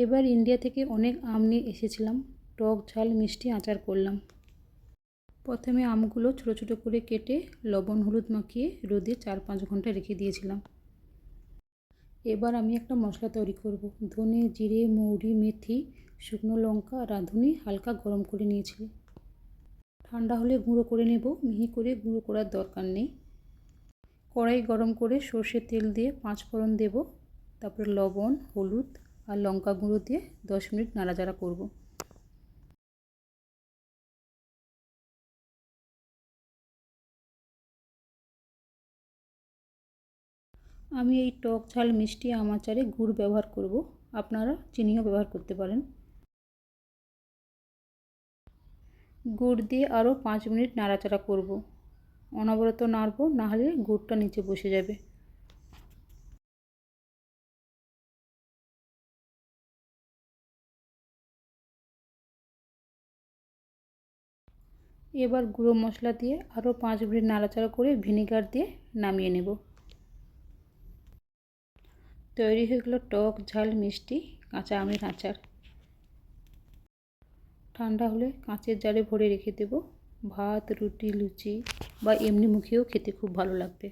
এবার ইন্ডিয়া থেকে অনেক আম নিয়ে এসেছিলাম, টক ঝাল মিষ্টি আচার করলাম। প্রথমে আমগুলো ছোটো ছোটো করে কেটে লবণ হলুদ মাখিয়ে রোদে 4-5 ঘন্টা রেখে দিয়েছিলাম। এবার আমি একটা মশলা তৈরি করব। ধনে, জিরে, মৌরি, মেথি, শুকনো লঙ্কা, রাঁধুনি হালকা গরম করে নিয়েছি। ঠান্ডা হলে গুঁড়ো করে নেব, মিহি করে গুঁড়ো করার দরকার নেই। কড়াই গরম করে সর্ষের তেল দিয়ে 5 ফোড়ন দেব, তারপরে লবণ, হলুদ আর লঙ্কা গুঁড়ো দিয়ে 10 মিনিট নাড়াচাড়া করব। আমি এই টক ঝাল মিষ্টি আম আচারে গুড় ব্যবহার করব, আপনারা চিনিও ব্যবহার করতে পারেন। গুড় দিয়ে আরও 5 মিনিট নাড়াচাড়া করব। অনবরত নাড়ব, নাহলে গুড়টা নিচে বসে যাবে। এবার গুঁড়ো মশলা দিয়ে আরও 5 মিনিট নাড়াচাড়া করে ভিনেগার দিয়ে নামিয়ে নেব। তৈরি হয়ে গেল টক ঝাল মিষ্টি কাঁচা আমের আচার। ঠান্ডা হলে কাঁচের জারে ভরে রেখে দেব। ভাত, রুটি, লুচি বা এমনি মুখেও খেতে খুব ভালো লাগবে।